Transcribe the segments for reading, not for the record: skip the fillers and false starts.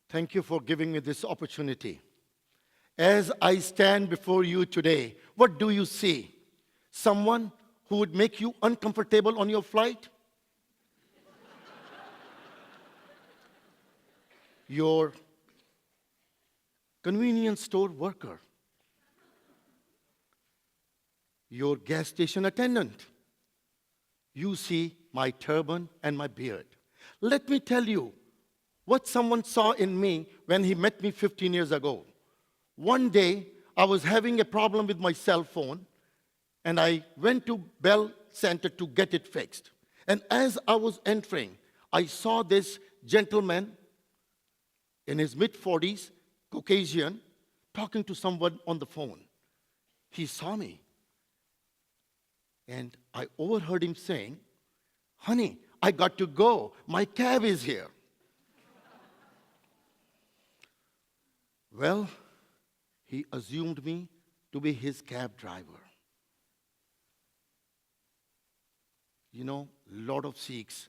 Thank you for giving me this opportunity. As I stand before you today, what do you see? Someone who would make you uncomfortable on your flight? Your convenience store worker? Your gas station attendant? You see my turban and my beard. Let me tell you what someone saw in me when he met me 15 years ago. One day, I was having a problem with my cell phone, and I went to Bell Center to get it fixed. And as I was entering, I saw this gentleman in his mid-40s, Caucasian, talking to someone on the phone. He saw me, and I overheard him saying, "Honey, I got to go. My cab is here." Well, he assumed me to be his cab driver. You know, a lot of Sikhs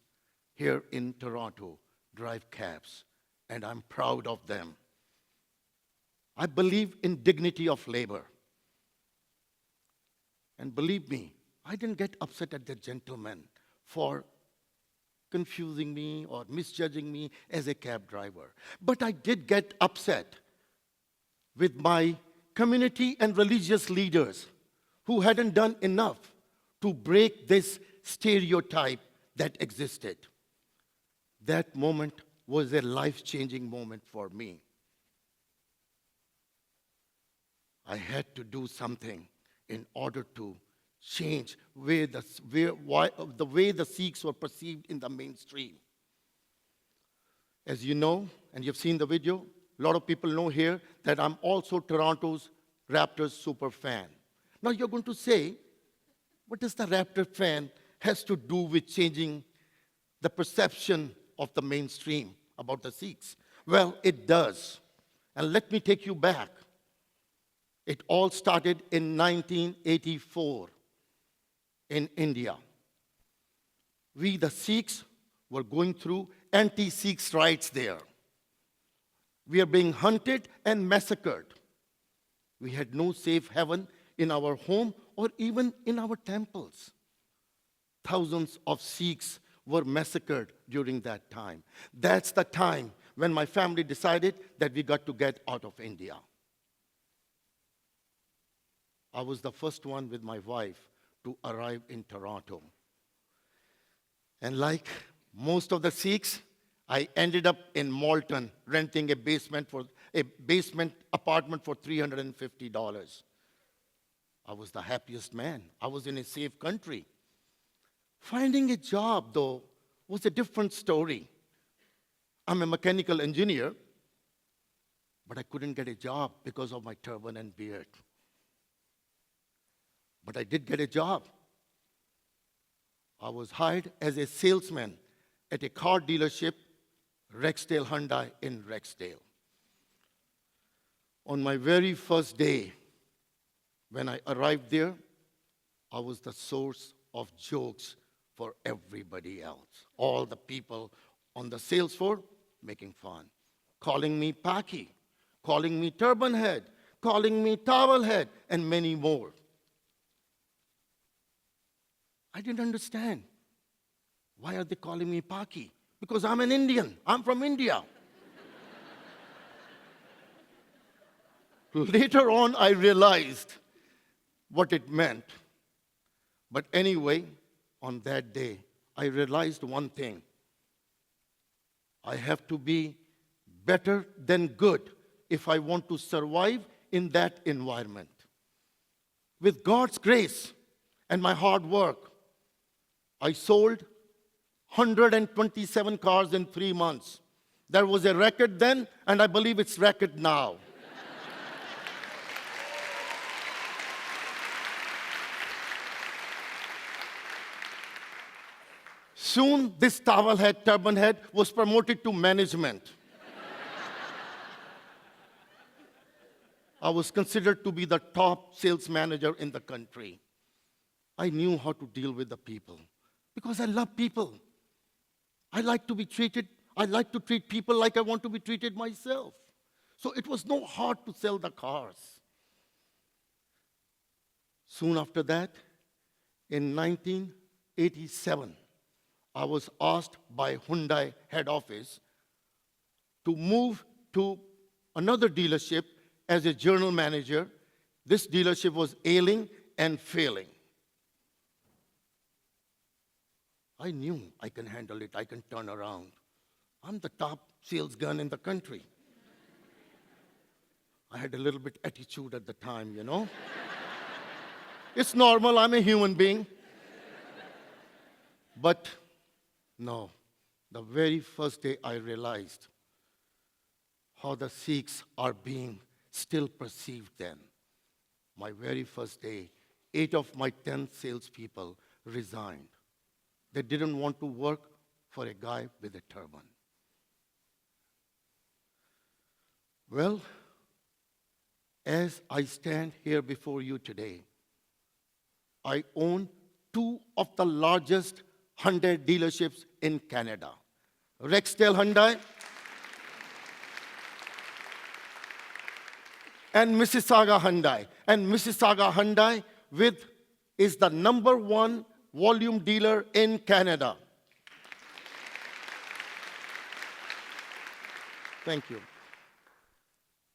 here in Toronto drive cabs, and I'm proud of them. I believe in dignity of labor. And believe me, I didn't get upset at the gentleman for confusing me or misjudging me as a cab driver. But I did get upset with my community and religious leaders who hadn't done enough to break this stereotype that existed. That moment was a life-changing moment for me. I had to do something in order to change the way the Sikhs were perceived in the mainstream. As you know, and you've seen the video, a lot of people know here that I'm also Toronto's Raptors super fan. Now you're going to say, what does the Raptor fan has to do with changing the perception of the mainstream about the Sikhs? Well, it does. And let me take you back. It all started in 1984 in India. We, the Sikhs, were going through anti-Sikh riots there. We are being hunted and massacred. We had no safe haven in our home or even in our temples. Thousands of Sikhs were massacred during that time. That's the time when my family decided that we got to get out of India. I was the first one with my wife to arrive in Toronto. And like most of the Sikhs, I ended up in Malton renting a basement apartment for $350. I was the happiest man. I was in a safe country. Finding a job, though, was a different story. I'm a mechanical engineer, but I couldn't get a job because of my turban and beard. But I did get a job. I was hired as a salesman at a car dealership, Rexdale Hyundai in Rexdale. On my very first day, when I arrived there, I was the source of jokes for everybody else. All the people on the sales floor making fun, calling me Paki, calling me turban head, calling me towel head, and many more. I didn't understand. Why are they calling me Paki? Because I'm an Indian. I'm from India. Later on, I realized what it meant. But anyway, on that day, I realized one thing. I have to be better than good if I want to survive in that environment. With God's grace and my hard work, I sold 127 cars in 3 months. There was a record then, and I believe it's record now. Soon, this towel head, turban head was promoted to management. I was considered to be the top sales manager in the country. I knew how to deal with the people because I love people. I like to be treated I like to treat people like I want to be treated myself. So it was no hard to sell the cars. Soon after that, in 1987, I was asked by Hyundai head office to move to another dealership as a general manager. This dealership was ailing and failing. I knew I can handle it, I can turn around. I'm the top sales gun in the country. I had a little bit attitude at the time, you know. It's normal, I'm a human being. But no, the very first day I realized how the Sikhs are being still perceived then. My very first day, 8 of my 10 salespeople resigned. They didn't want to work for a guy with a turban. Well, as I stand here before you today, I own 2 of the largest Hyundai dealerships in Canada. Rexdale Hyundai and Mississauga Hyundai. And Mississauga Hyundai is the #1 volume dealer in Canada. Thank you.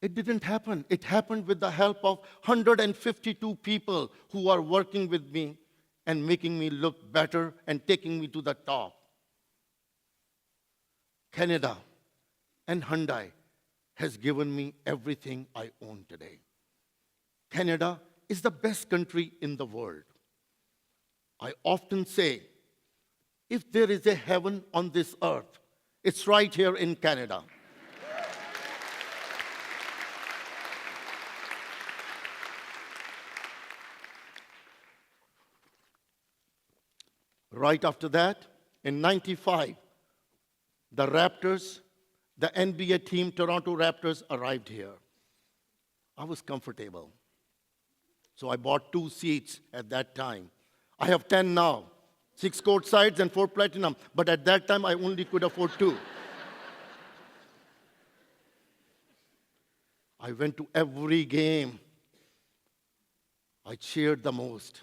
It didn't happen. It happened with the help of 152 people who are working with me and making me look better and taking me to the top. Canada and Hyundai has given me everything I own today. Canada is the best country in the world. I often say, if there is a heaven on this earth, it's right here in Canada. Right after that, in '95, the Raptors, the NBA team, Toronto Raptors, arrived here. I was comfortable. So I bought 2 seats at that time. I have 10 now, 6 court sides and 4 platinum. But at that time, I only could afford 2. I went to every game. I cheered the most.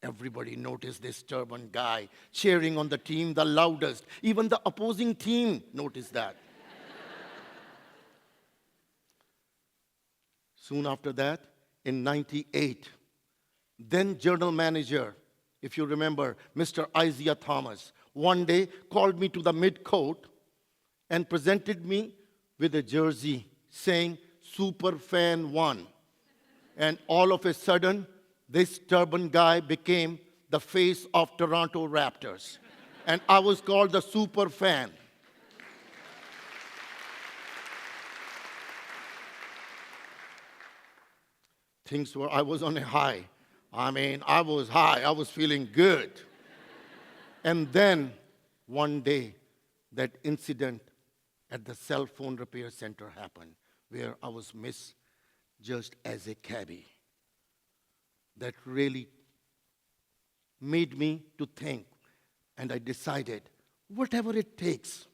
Everybody noticed this turban guy cheering on the team the loudest. Even the opposing team noticed that. Soon after that, in '98, then general manager, if you remember, Mr. Isaiah Thomas, one day called me to the mid-court and presented me with a jersey saying, Super Fan 1. And all of a sudden, this turban guy became the face of Toronto Raptors. And I was called the Super Fan. I was on a high. I was high. I was feeling good. And then, one day, that incident at the cell phone repair center happened, where I was misjudged as a cabbie. That really made me to think, and I decided, whatever it takes,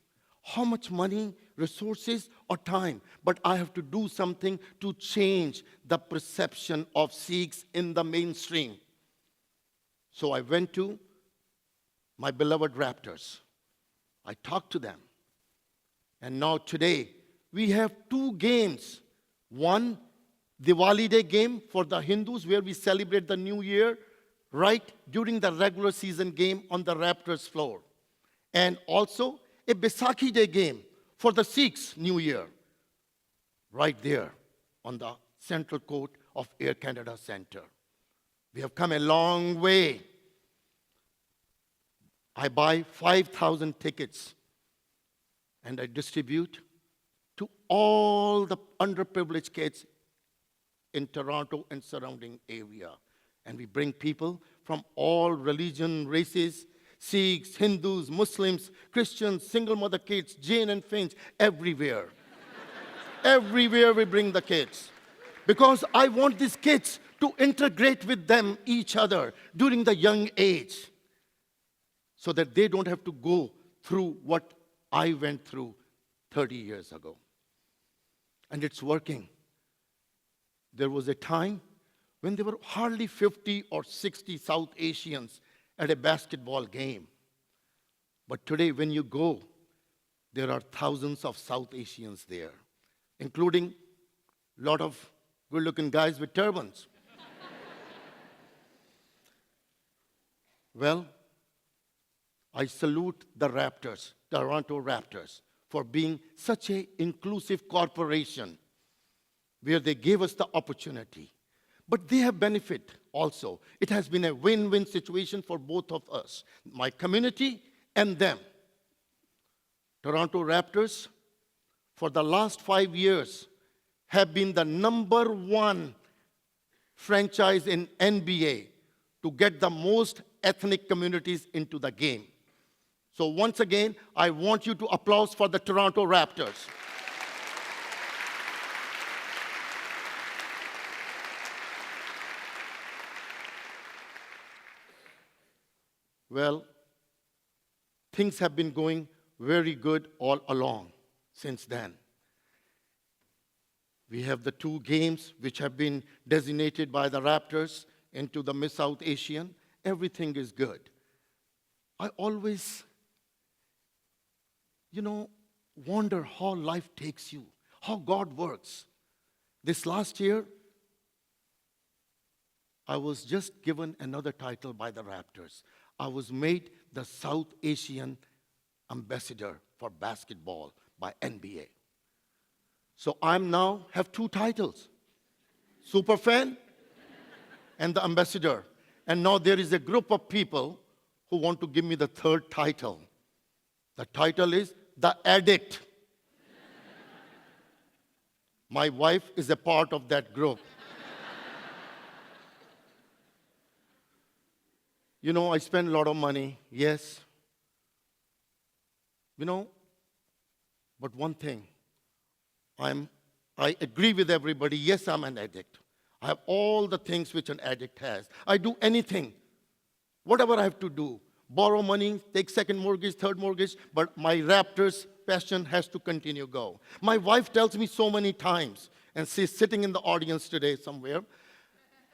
how much money, resources, or time, but I have to do something to change the perception of Sikhs in the mainstream. So I went to my beloved Raptors. I talked to them. And now today, we have 2 games. One, Diwali Day game for the Hindus, where we celebrate the New Year, right during the regular season game on the Raptors floor. And also, a Baisakhi Day game for the Sikhs New Year, right there on the central court of Air Canada Centre. We have come a long way. I buy 5,000 tickets and I distribute to all the underprivileged kids in Toronto and surrounding area. And we bring people from all religion, races, Sikhs, Hindus, Muslims, Christians, single mother kids, Jain and Finch, everywhere. Everywhere we bring the kids. Because I want these kids to integrate with them, each other, during the young age, so that they don't have to go through what I went through 30 years ago. And it's working. There was a time when there were hardly 50 or 60 South Asians at a basketball game. But today, when you go, there are thousands of South Asians there, including a lot of good-looking guys with turbans. Well, I salute the Raptors, Toronto Raptors, for being such an inclusive corporation where they gave us the opportunity. But they have benefit also. It has been a win-win situation for both of us, my community and them. Toronto Raptors, for the last 5 years, have been the #1 franchise in NBA to get the most ethnic communities into the game. So once again, I want you to applaud for the Toronto Raptors. Well, things have been going very good all along since then. We have the 2 games which have been designated by the Raptors into the Miss South Asian. Everything is good. I always, wonder how life takes you, how God works. This last year, I was just given another title by the Raptors. I was made the South Asian ambassador for basketball by NBA. So I'm now have 2 titles, Superfan and the ambassador. And now there is a group of people who want to give me the 3rd title. The title is The Addict. My wife is a part of that group. I spend a lot of money, yes. But one thing, I agree with everybody, yes, I'm an addict. I have all the things which an addict has. I do anything, whatever I have to do. Borrow money, take second mortgage, third mortgage, but my Raptors passion has to continue go. My wife tells me so many times, and she's sitting in the audience today somewhere.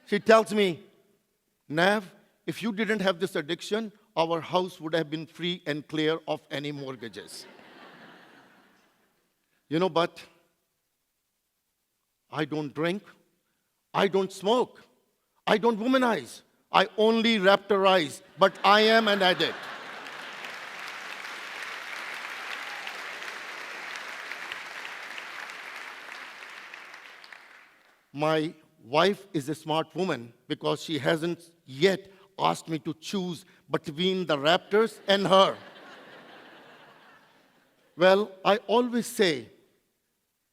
She tells me, Nav, if you didn't have this addiction, our house would have been free and clear of any mortgages. But I don't drink, I don't smoke, I don't womanize, I only raptorize, but I am an addict. My wife is a smart woman because she hasn't yet asked me to choose between the Raptors and her. Well, I always say,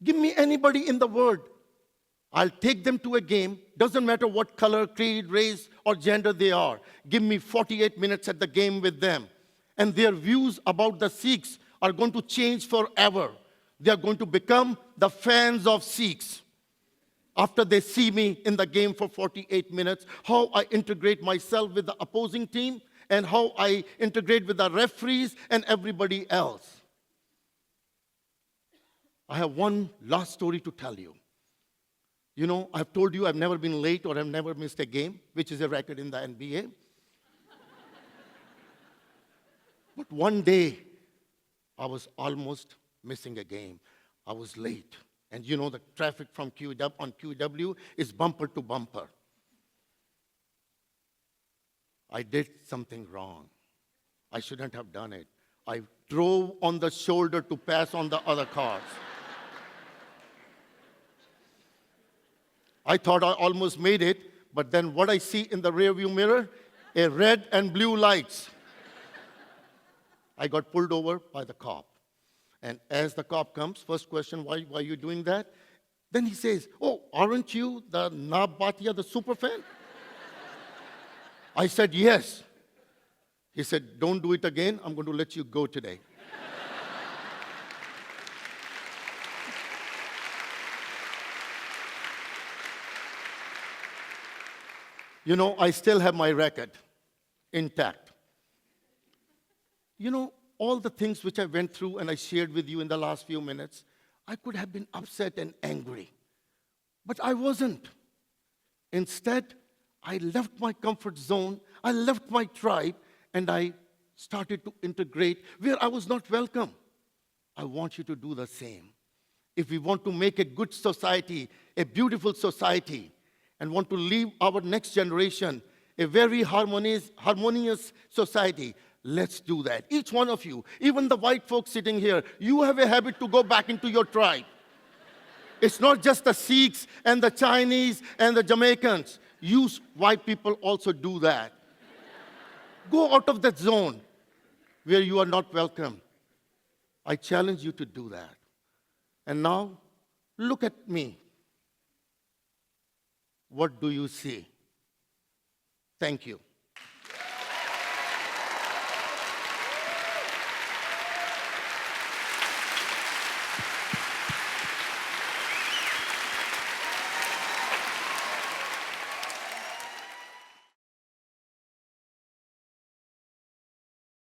give me anybody in the world. I'll take them to a game, doesn't matter what color, creed, race, or gender they are. Give me 48 minutes at the game with them. And their views about the Sikhs are going to change forever. They are going to become the fans of Sikhs. After they see me in the game for 48 minutes, how I integrate myself with the opposing team, and how I integrate with the referees and everybody else. I have one last story to tell you. I've told you I've never been late or I've never missed a game, which is a record in the NBA. But one day, I was almost missing a game. I was late. And the traffic from QEW is bumper to bumper. I did something wrong. I shouldn't have done it. I drove on the shoulder to pass on the other cars. I thought I almost made it, but then what I see in the rearview mirror, a red and blue lights. I got pulled over by the cop. And as the cop comes, first question, why are you doing that? Then he says, oh, aren't you the Nab Bhatia, the super fan? I said, yes. He said, don't do it again. I'm going to let you go today. I still have my record intact. all the things which I went through and I shared with you in the last few minutes, I could have been upset and angry. But I wasn't. Instead, I left my comfort zone, I left my tribe, and I started to integrate where I was not welcome. I want you to do the same. If we want to make a good society, a beautiful society, and want to leave our next generation a very harmonious society, let's do that. Each one of you, even the white folks sitting here, you have a habit to go back into your tribe. It's not just the Sikhs and the Chinese and the Jamaicans. You white people also do that. Go out of that zone where you are not welcome. I challenge you to do that. And now, look at me. What do you see? Thank you.